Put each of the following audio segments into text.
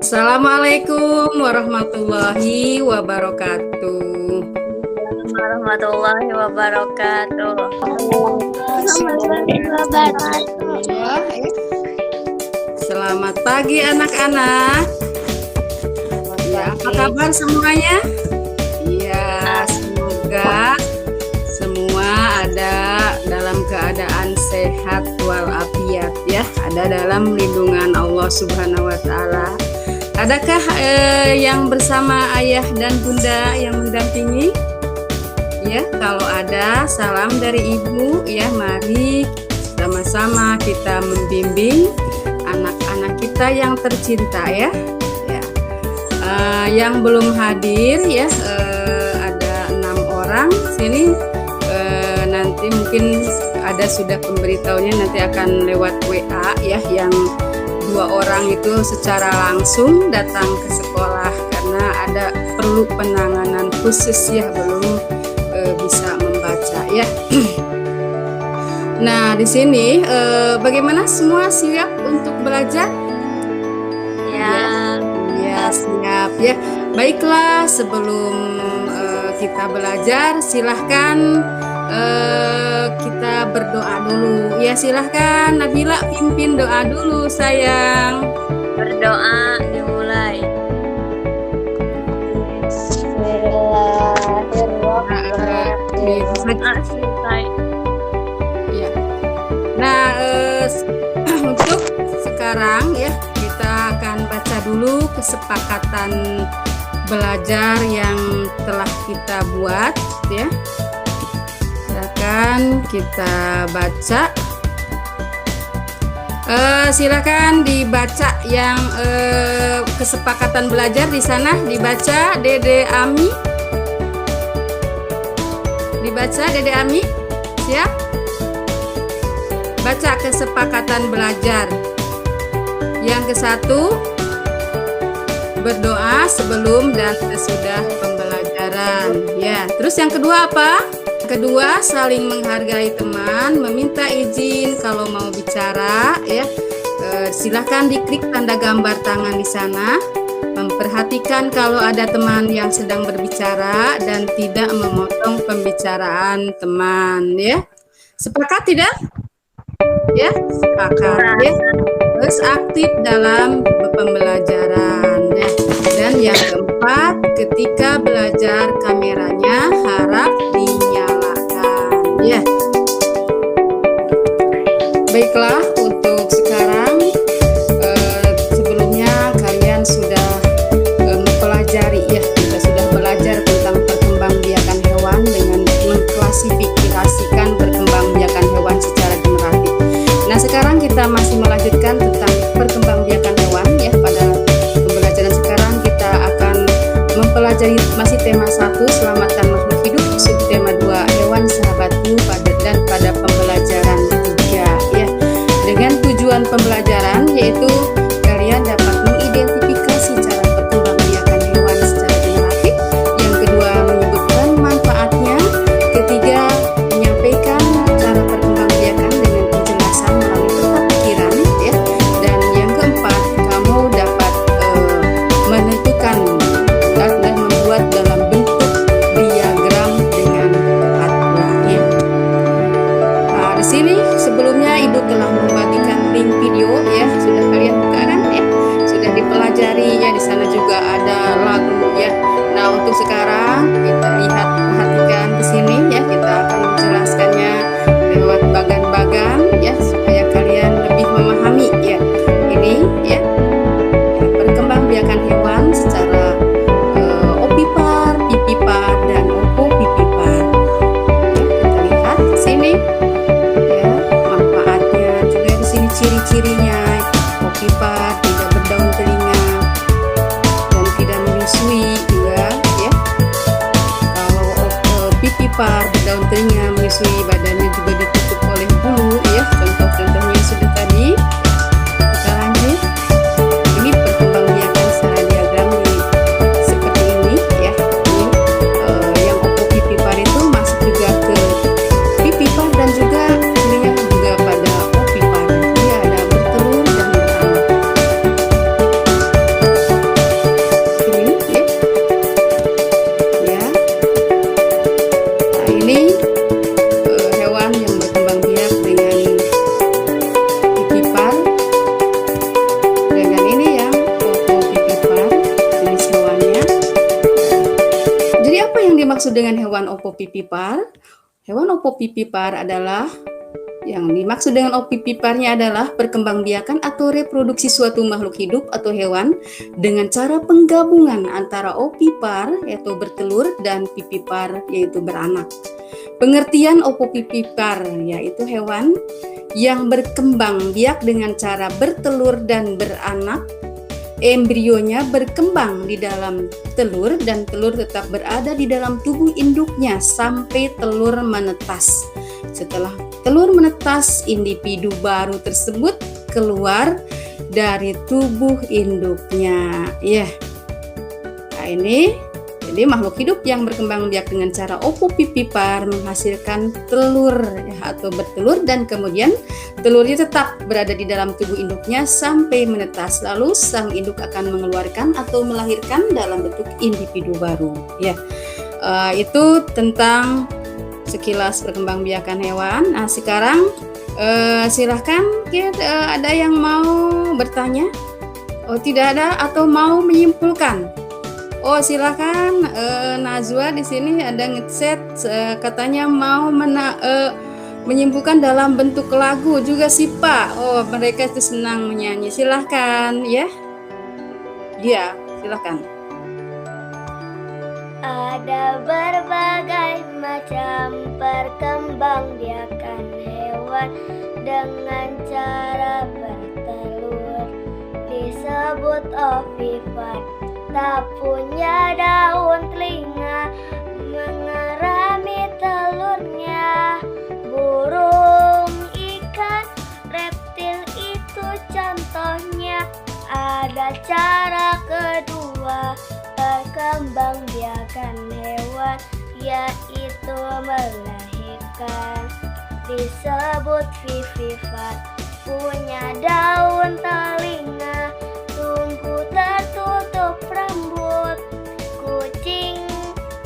Assalamualaikum warahmatullahi wabarakatuh. Warahmatullahi wabarakatuh. Selamat pagi anak-anak. Ya, apa kabar semuanya? Ya, semoga semua ada dalam keadaan sehat walafiat ya, ada dalam lindungan Allah Subhanahu wa taala. Adakah yang bersama ayah dan bunda yang mendampingi? Ya, kalau ada, salam dari ibu ya. Mari sama-sama kita membimbing anak-anak kita yang tercinta ya. Yang belum hadir ya, ada 6 orang sini. Nanti mungkin ada sudah pemberitahunya, nanti akan lewat WA ya. Yang 2 orang itu secara langsung datang ke sekolah karena ada perlu penanganan khusus ya, belum bisa membaca ya. Nah, di sini bagaimana, semua siap untuk belajar? Ya, siap ya. Baiklah, sebelum kita belajar, silahkan kita berdoa dulu. Ya, silahkan Nabila pimpin doa dulu sayang. Berdoa dimulai. Selesai. Ya. Nah, untuk sekarang ya, kita akan baca dulu kesepakatan belajar yang telah kita buat ya. Silakan kita baca. Silakan dibaca yang kesepakatan belajar di sana, dibaca Dede Ami. Dibaca Dede Ami. Siap? Baca kesepakatan belajar. Yang ke-1, berdoa sebelum dan sesudah pembelajaran. Ya, terus yang kedua apa? Kedua, saling menghargai teman, meminta izin kalau mau bicara ya. Silahkan diklik tanda gambar tangan di sana. Memperhatikan kalau ada teman yang sedang berbicara dan tidak memotong pembicaraan teman ya. Sepakat tidak? Ya, sepakat ya. Terus aktif dalam pembelajaran ya. Dan yang keempat, ketika belajar kameranya harap dinyalakan ya. Baiklah, untuk sekarang sebelumnya kalian sudah mempelajari ya, kita sudah belajar tentang perkembangbiakan hewan dengan mengklasifikasikan perkembangbiakan hewan secara generatif. Nah, sekarang kita masih melanjutkan tentang perkembangbiakan hewan ya. Pada pembelajaran sekarang kita akan mempelajari masih tema 1, selamatkan makhluk hidup, subtema 2, hewan sahabatmu, dan pada pembelajaran 3 ya. Dengan tujuan pembelajaran yaitu kalian dapat mengidentifikasi cara perkembangbiakan hewan secara generatif. Yang kedua, menyebutkan manfaatnya. Ketiga, menyampaikan cara perkembangbiakan dengan penjelasan melalui peta pikiran ya. Dan yang keempat, kamu dapat menentukan dan membuat dalam bentuk diagram dengan tepat ya. Nah, di sini sebelumnya Ibu telah membagikan link video ya, sudah kalian buka kan ya, sudah dipelajari ya. Di sana juga ada lagu ya. Nah, untuk sekarang kita lihat, perhatikan di sini ya, kita akan menjelaskannya lewat bagan-bagan ya, supaya kalian lebih memahami ya. Ini ya, perkembangbiakan hewan secara opipar, pipipar, dan opopipipar. Ya, kita lihat di sini ya, manfaatnya juga di sini, ciri-cirinya. Opipar tidak berdaun telinga dan tidak menyusui juga ya. Kalau pipipar berdaun telinga, menyusui, badannya juga ditutup oleh bulu ya. Contoh-contohnya sudah tadi. Kita lanjut. Ini perkembangbiakan secara diagram seperti ini ya. Ini yang opopipipar itu masuk juga ke pipipar dan juga telinga juga pada opipar. Dia ada bertelur dan beranak. dimaksud dengan hewan opopipipar? Hewan opopipipar adalah yang dimaksud dengan opipiparnya adalah perkembangbiakan atau reproduksi suatu makhluk hidup atau hewan dengan cara penggabungan antara opipar yaitu bertelur dan pipipar yaitu beranak. Pengertian opopipipar yaitu hewan yang berkembang biak dengan cara bertelur dan beranak. Embrionya berkembang di dalam telur dan telur tetap berada di dalam tubuh induknya sampai telur menetas. Setelah telur menetas, individu baru tersebut keluar dari tubuh induknya. Ya. Nah, ini jadi makhluk hidup yang berkembang biak dengan cara opopipipar menghasilkan telur atau bertelur dan kemudian telurnya tetap berada di dalam tubuh induknya sampai menetas. Lalu sang induk akan mengeluarkan atau melahirkan dalam bentuk individu baru. Ya, itu tentang sekilas perkembangbiakan hewan. Nah, sekarang silahkan ada yang mau bertanya? Oh, tidak ada atau mau menyimpulkan? Oh, silakan Najwa di sini ada ngeset katanya mau menyimpulkan dalam bentuk lagu juga sih Pak. Oh, mereka itu senang menyanyi. Silahkan ya. Iya, silahkan. Ada berbagai macam perkembangbiakan hewan dengan cara bertelur disebut ovipar. Tak punya daun telinga mengerami telurnya. Burung, ikan, reptil itu contohnya. Ada cara kedua perkembangbiakan hewan yaitu melahirkan. Disebut vivipar. Punya daun telinga, tungku tertutup rambut. Kucing,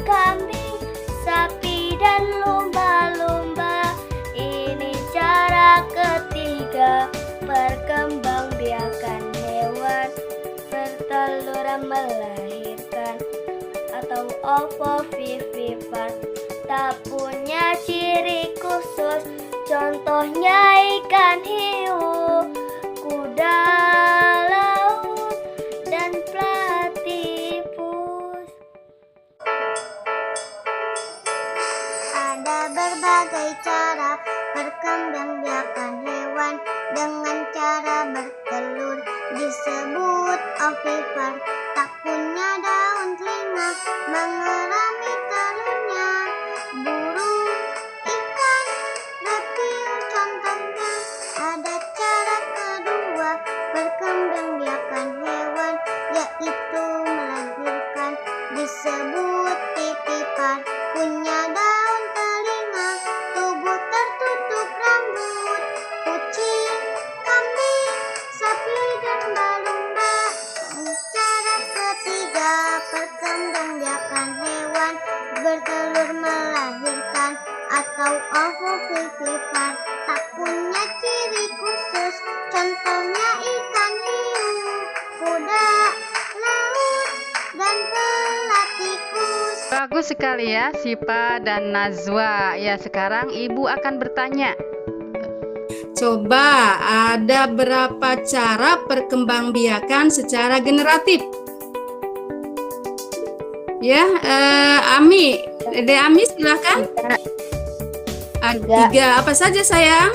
kambing, sapi dan lumba-lumba. Ini cara ketiga perkembangbiakan hewan bertelur melahirkan atau ovovivipar. Tak punya ciri khusus, contohnya ikan hiu, kuda laut, dan platypus. Ada berbagai cara perkembangbiakan hewan dengan cara bertelur disebut ovipar. Tak punya daun telinga mengerami telurnya. Burung, ikan, reptil contohnya. Ada cara kedua perkembangbiakan hewan yaitu melahirkan. Disebut pipipar. Punya daun telinga, tubuh tertutup rambut. Kucing, kambing, sapi dan lumba-lumba. Cara ketiga perkembangbiakan hewan bertelur melahirkan atau ovovivipar. Tak punya ciri khusus, contohnya ikan hiu, kuda laut, dan platypus. Bagus sekali ya Sipa dan Najwa. Ya, sekarang Ibu akan bertanya. Coba ada berapa cara perkembangbiakan secara generatif? Ya, Ami, Dede Ami silakan. Tiga. Apa saja sayang?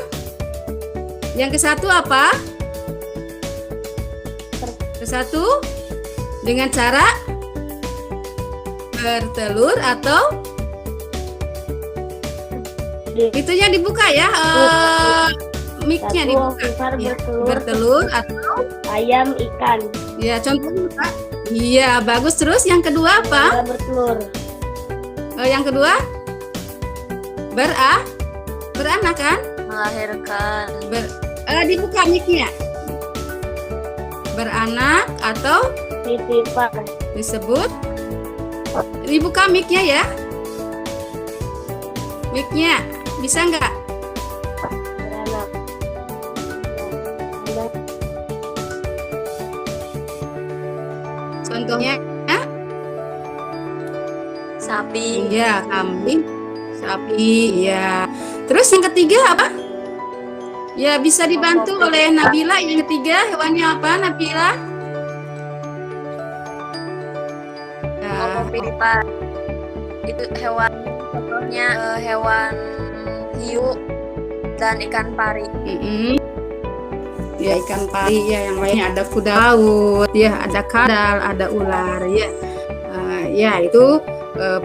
Yang ke satu apa? Ke satu dengan cara bertelur atau itunya dibuka ya, mic-nya dibuka. Ya, bertelur atau Ayam, ikan. ya contohnya Pak. Iya, bagus. Terus yang kedua apa? Bertelur. Yang kedua beranak kan? Melahirkan. Dibuka mic-nya. Beranak atau Vivipar. disebut dibuka mic-nya ya. Mic-nya bisa nggak? Beranak. Contohnya sapi, Iya, kambing, sapi, ya. Terus yang ketiga apa? Ya, bisa dibantu Opo oleh Nabila. Yang ketiga, hewannya apa, Nabila? opo Ya, piripar. Itu hewan, contohnya hewan hiu dan ikan pari. mm-mm. Ya, ikan pari, ya. Yang lainnya ada kuda laut, ya, ada kadal, ada ular, ya. Ya, itu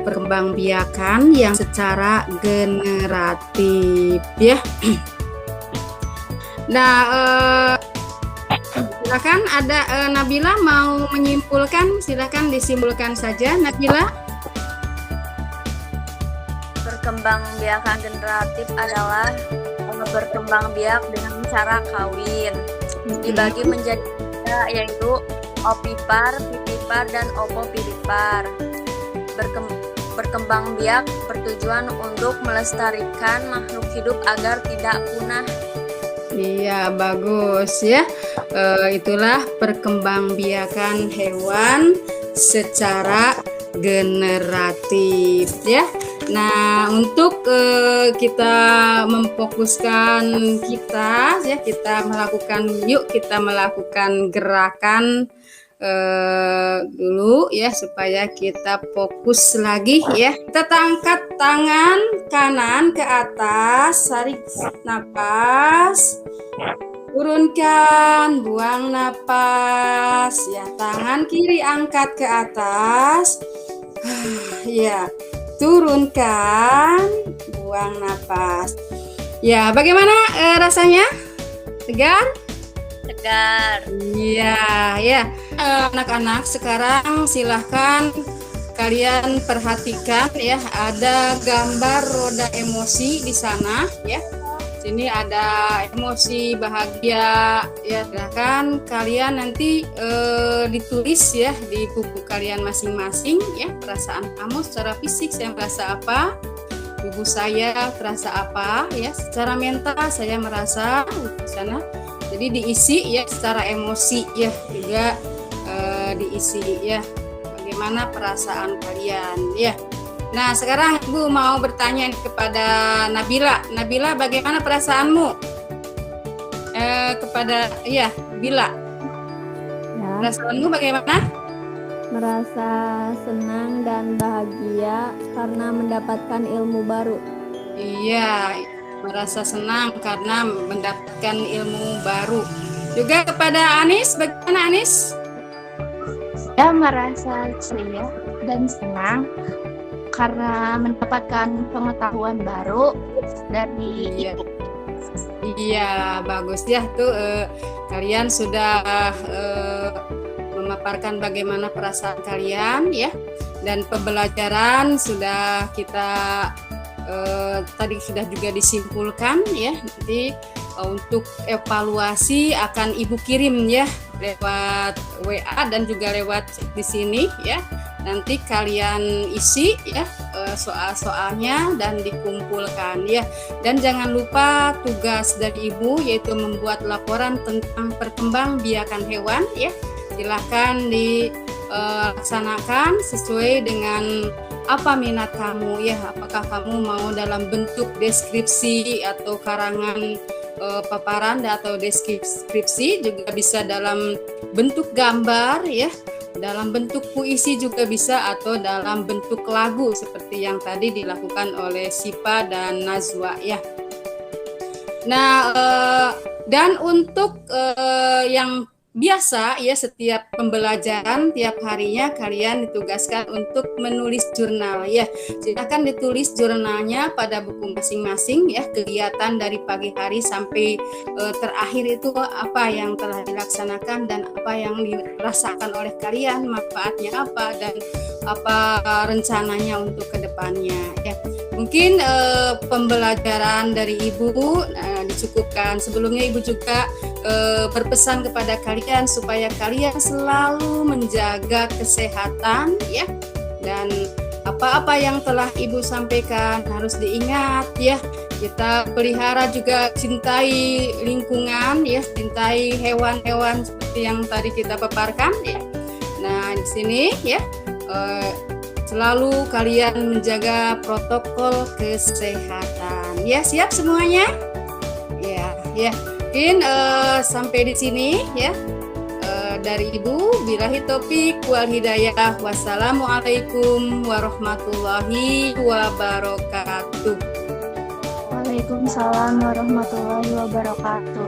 perkembangbiakan yang secara generatif, ya. Nah, silakan ada Nabila mau menyimpulkan, silakan disimpulkan saja, Nabila. Perkembangbiakan generatif adalah berkembang biak dengan cara kawin. Dibagi menjadi tiga, yaitu opipar, pipipar, dan opopiripar. Berkembang biak bertujuan untuk melestarikan makhluk hidup agar tidak punah. Iya, bagus ya. Itulah perkembangbiakan hewan secara generatif ya. Nah, untuk kita memfokuskan kita melakukan gerakan dulu ya supaya kita fokus lagi ya. Kita angkat tangan kanan ke atas, tarik napas, turunkan, buang napas ya. Tangan kiri angkat ke atas, ya. Turunkan, buang napas. Ya, bagaimana rasanya? Segar? Segar. Iya, ya. Anak-anak sekarang silahkan kalian perhatikan ya, ada gambar roda emosi di sana ya. Sini ada emosi bahagia ya, silahkan kalian nanti ditulis ya di buku kalian masing-masing ya, perasaan kamu secara fisik saya merasa apa, tubuh saya terasa apa ya, secara mental saya merasa di sana. Jadi diisi ya secara emosi ya, juga diisi ya bagaimana perasaan kalian ya. Nah, sekarang Ibu mau bertanya kepada Nabila. Nabila, bagaimana perasaanmu? Kepada Bila. Ya, Perasaanmu bagaimana? merasa senang dan bahagia karena mendapatkan ilmu baru. Iya, merasa senang karena mendapatkan ilmu baru. Juga kepada Anis, bagaimana Anis? Saya merasa ceria dan senang karena mendapatkan pengetahuan baru dari ibu. Iya, bagus ya tuh kalian sudah memaparkan bagaimana perasaan kalian ya, dan pembelajaran sudah kita tadi sudah juga disimpulkan ya. Nanti untuk evaluasi akan Ibu kirim ya lewat WA dan juga lewat di sini ya. Nanti kalian isi ya soal-soalnya dan dikumpulkan ya. Dan jangan lupa tugas dari Ibu yaitu membuat laporan tentang perkembangbiakan hewan ya. Silahkan dilaksanakan sesuai dengan apa minat kamu ya. Apakah kamu mau dalam bentuk deskripsi atau karangan paparan atau deskripsi, juga bisa dalam bentuk gambar ya. Dalam bentuk puisi juga bisa, atau dalam bentuk lagu seperti yang tadi dilakukan oleh Sipa dan Nazwa ya. Nah, dan untuk yang biasa ya, setiap pembelajaran tiap harinya kalian ditugaskan untuk menulis jurnal ya. Silakan ditulis jurnalnya pada buku masing-masing ya, kegiatan dari pagi hari sampai terakhir itu apa yang telah dilaksanakan dan apa yang dirasakan oleh kalian, manfaatnya apa dan apa rencananya untuk kedepannya ya. Mungkin pembelajaran dari Ibu dicukupkan. Sebelumnya Ibu juga berpesan kepada kalian supaya kalian selalu menjaga kesehatan ya, dan apa-apa yang telah Ibu sampaikan harus diingat ya. Kita pelihara juga, cintai lingkungan ya, cintai hewan-hewan seperti yang tadi kita paparkan ya. Nah, di sini ya Selalu kalian menjaga protokol kesehatan. Ya, siap semuanya? Ya. Mungkin sampai di sini ya. Dari Ibu, billahi taufik wal hidayah. Wassalamualaikum warahmatullahi wabarakatuh. Waalaikumsalam warahmatullahi wabarakatuh.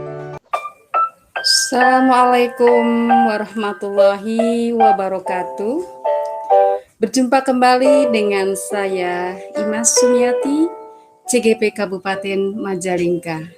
Assalamualaikum warahmatullahi wabarakatuh. Berjumpa kembali dengan saya Imas Sumiati, CGP Kabupaten Majalengka.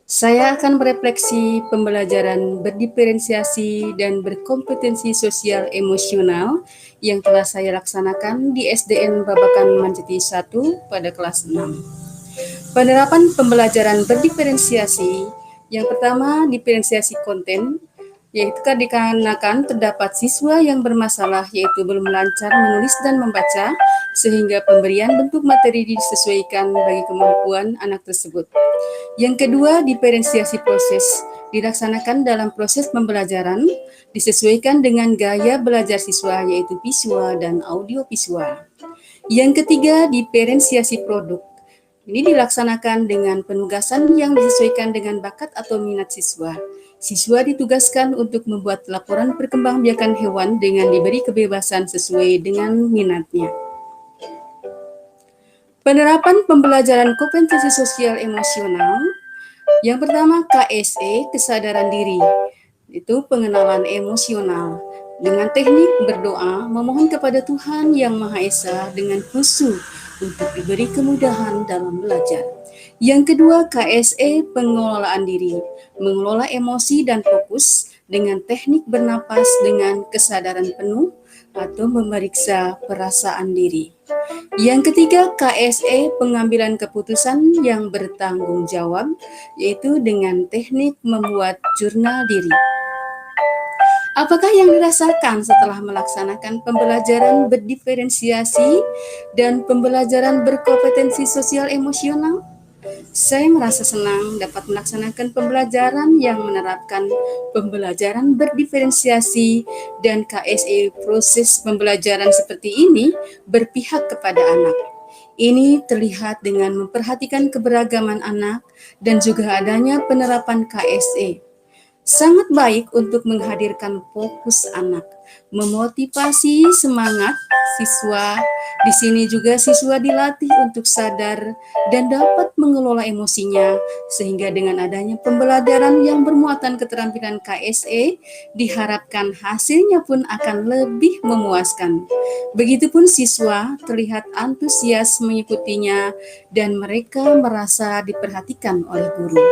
Saya akan merefleksi pembelajaran berdiferensiasi dan berkompetensi sosial emosional yang telah saya laksanakan di SDN Babakan Manjati 1 pada kelas 6. Penerapan pembelajaran berdiferensiasi, yang pertama diferensiasi konten, yaitu dikarenakan terdapat siswa yang bermasalah yaitu belum lancar menulis dan membaca sehingga pemberian bentuk materi disesuaikan bagi kemampuan anak tersebut. Yang kedua, diferensiasi proses dilaksanakan dalam proses pembelajaran disesuaikan dengan gaya belajar siswa yaitu visual dan audio visual. Yang ketiga, diferensiasi produk. Ini dilaksanakan dengan penugasan yang disesuaikan dengan bakat atau minat siswa. Siswa ditugaskan untuk membuat laporan perkembangbiakan hewan dengan diberi kebebasan sesuai dengan minatnya. Penerapan pembelajaran kompetensi sosial emosional. Yang pertama, KSE, kesadaran diri. Itu pengenalan emosional. Dengan teknik berdoa, memohon kepada Tuhan Yang Maha Esa dengan khusyuk untuk diberi kemudahan dalam belajar. Yang kedua, KSE, pengelolaan diri, mengelola emosi dan fokus dengan teknik bernapas dengan kesadaran penuh atau memeriksa perasaan diri. Yang ketiga, KSE, pengambilan keputusan yang bertanggung jawab, yaitu dengan teknik membuat jurnal diri. Apakah yang dirasakan setelah melaksanakan pembelajaran berdiferensiasi dan pembelajaran berkompetensi sosial emosional? Saya merasa senang dapat melaksanakan pembelajaran yang menerapkan pembelajaran berdiferensiasi dan KSE. Proses pembelajaran seperti ini berpihak kepada anak. Ini terlihat dengan memperhatikan keberagaman anak dan juga adanya penerapan KSE. Sangat baik untuk menghadirkan fokus anak, memotivasi semangat siswa. Di sini juga siswa dilatih untuk sadar dan dapat mengelola emosinya, sehingga dengan adanya pembelajaran yang bermuatan keterampilan KSE, diharapkan hasilnya pun akan lebih memuaskan. Begitupun siswa terlihat antusias mengikutinya dan mereka merasa diperhatikan oleh guru.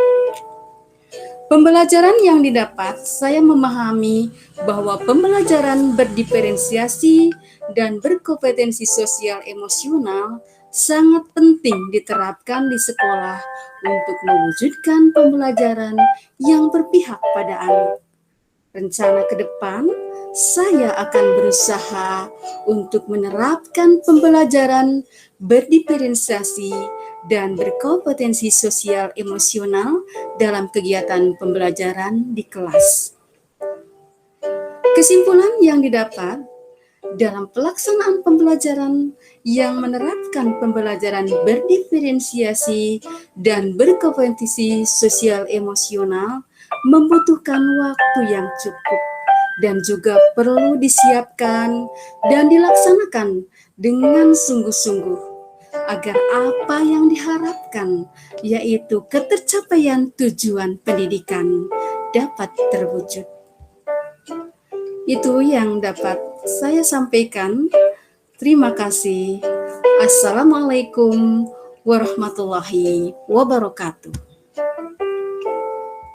Pembelajaran yang didapat, saya memahami bahwa pembelajaran berdiferensiasi dan berkompetensi sosial emosional sangat penting diterapkan di sekolah untuk mewujudkan pembelajaran yang berpihak pada anak. Rencana ke depan, saya akan berusaha untuk menerapkan pembelajaran berdiferensiasi dan berkompetensi sosial emosional dalam kegiatan pembelajaran di kelas. Kesimpulan yang didapat dalam pelaksanaan pembelajaran yang menerapkan pembelajaran berdiferensiasi dan berkompetensi sosial emosional membutuhkan waktu yang cukup dan juga perlu disiapkan dan dilaksanakan dengan sungguh-sungguh agar apa yang diharapkan, yaitu ketercapaian tujuan pendidikan, dapat terwujud. Itu yang dapat saya sampaikan. Terima kasih. Assalamualaikum warahmatullahi wabarakatuh.